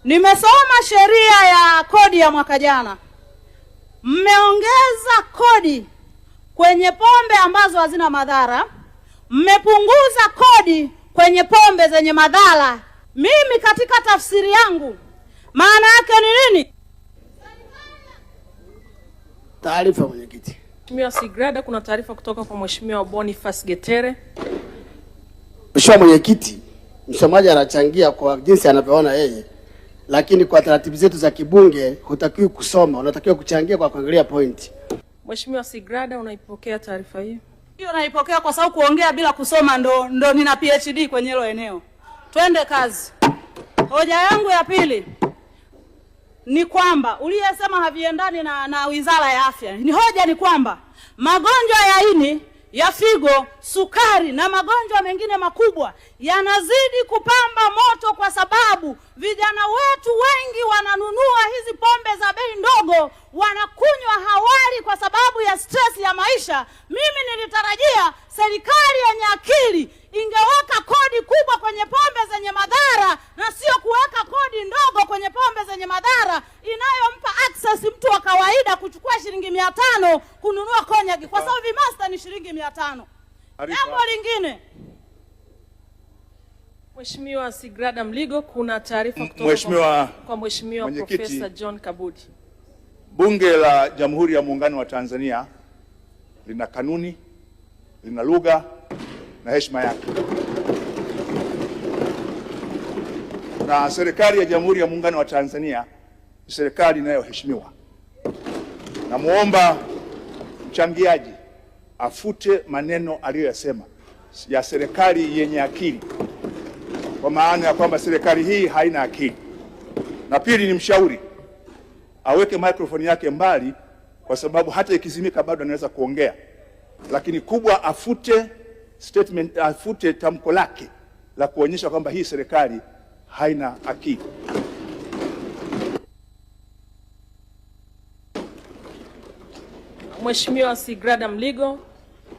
Nimesoma sheria ya kodi ya mwaka jana. Mmeongeza kodi kwenye pombe ambazo hazina madhara, mmepunguza kodi kwenye pombe zenye madhara. Mimi katika tafsiri yangu, maana yake ni nini? Taarifa mwenyekiti. Mheshimiwa Sigrada, kuna taarifa kutoka kwa Mheshimiwa Boniface Getere. Mheshimiwa mwenyekiti, msomaji anachangia kwa jinsi anavyoona yeye, lakini kwa taratibu zetu za kibunge hutakiwi kusoma, unatakiwa kuchangia kwa kuangalia point. Mheshimiwa Sigrada, unaipokea taarifa hiyo? Hiyo naipokea kwa sababu kuongea bila kusoma ndo nina PhD kwenye hilo eneo. Twende kazi. Hoja yangu ya pili ni kwamba uliyesema haviendani na Wizara ya Afya. Hoja ni kwamba magonjwa ya ini, ya figo, sukari na magonjwa mengine makubwa yanazidi kupamba moto kwa sababu vijana wetu wengi wananunua hizi pombe za bei ndogo, wanakunywa hawali kwa sababu ya stress ya maisha. Mimi nilitarajia serikali yenye akili ingeweka kodi kubwa kwenye pombe zenye madhara na sio kuweka kodi ndogo kwenye pombe zenye madhara inayompa access mtu wa kawaida kuchukua shilingi 500 kununua konyagi kwa sababu vimasta ni shilingi 500. Jambo lingine, Mheshimiwa Sigrada Mligo, kuna taarifa kutoka kwa Mheshimiwa Profesa John Kabudi. Bunge la Jamhuri ya Muungano wa Tanzania lina kanuni, lina lugha na heshima yake. Na serikali ya Jamhuri ya Muungano wa Tanzania ni serikali inayoheshimiwa. Namuomba mchangiaji afute maneno aliyoyasema ya serikali yenye akili, kwa maana ya kwamba serikali hii haina akili. Na pili, ni mshauri aweke microphone yake mbali, kwa sababu hata ikizimika bado anaweza kuongea. Lakini kubwa, afute statement, afute tamko lake la kuonyesha kwamba hii serikali haina akili. Mheshimiwa Sigrada Mligo,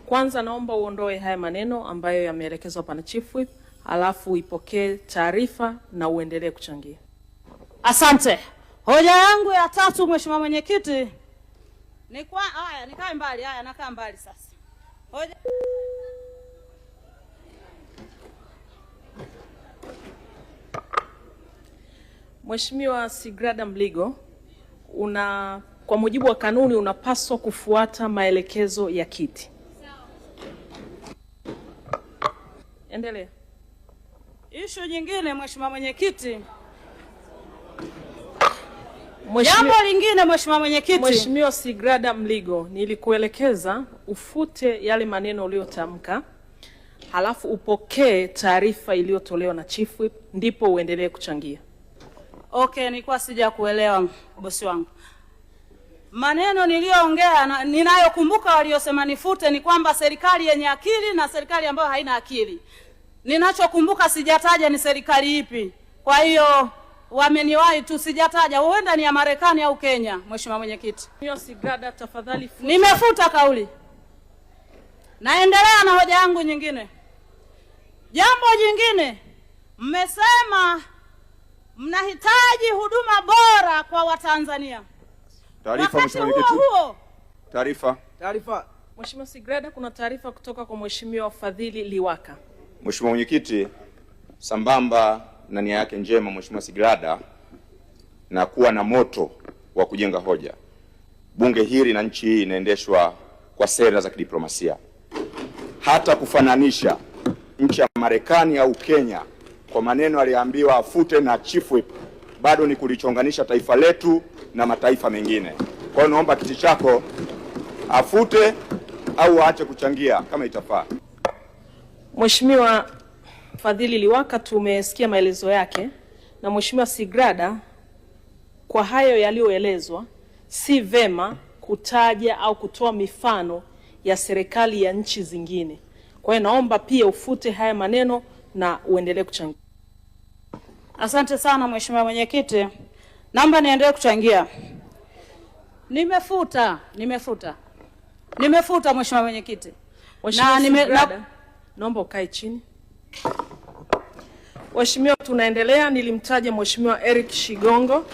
kwanza naomba uondoe haya maneno ambayo yameelekezwa pana Chief Whip, alafu ipokee taarifa na uendelee kuchangia. Asante. Hoja yangu ya tatu, Mheshimiwa Mwenyekiti, ni kwa nikae mbali. Nakaa mbali sasa. Hoja Mheshimiwa Sigrada Mligo, kwa mujibu wa kanuni unapaswa kufuata maelekezo ya kiti. Endelea. Issue nyingine, Mheshimiwa Mwenyekiti. Jambo lingine, Mheshimiwa Mwenyekiti. Mheshimiwa Sigrada Mligo, nilikuelekeza ufute yale maneno uliyotamka, halafu upokee taarifa iliyotolewa na Chief Whip, ndipo uendelee kuchangia. Okay, nilikuwa sija kuelewa bosi wangu. Maneno niliyoongea ninayokumbuka waliosema nifute ni kwamba serikali yenye akili na serikali ambayo haina akili. Ninachokumbuka sijataja ni serikali ipi. Kwa hiyo wameniwahi tu, sijataja. Huenda ni ya Marekani au Kenya, Mheshimiwa Mwenyekiti. Mheshimiwa Sigrada, tafadhali futa. Nimefuta kauli. Naendelea na hoja yangu nyingine. Jambo jingine, mmesema mnahitaji huduma bora kwa Watanzania. Taarifa, Mheshimiwa Mwenyekiti. Taarifa. Mheshimiwa Sigrada, kuna taarifa kutoka kwa Mheshimiwa Fadhili Liwaka. Mheshimiwa Mwenyekiti, sambamba na nia yake njema Mheshimiwa Sigrada na kuwa na moto wa kujenga hoja, bunge hili na nchi hii inaendeshwa kwa sera za kidiplomasia. Hata kufananisha nchi ya Marekani au Kenya kwa maneno aliambiwa afute na Chief Whip bado ni kulichonganisha taifa letu na mataifa mengine. Kwa hiyo naomba kiti chako afute au aache kuchangia kama itafaa. Mheshimiwa Fadhili Liwaka, tumesikia maelezo yake, na Mheshimiwa Sigrada, kwa hayo yaliyoelezwa, si vema kutaja au kutoa mifano ya serikali ya nchi zingine. Kwa hiyo naomba pia ufute haya maneno na uendelee kuchangia. Asante sana Mheshimiwa Mwenyekiti. Naomba niendelee kuchangia. Nimefuta Mheshimiwa Mwenyekiti. Mheshimiwa Sigrada, naomba ukae chini. Waheshimiwa, tunaendelea. Nilimtaja Mheshimiwa Eric Shigongo.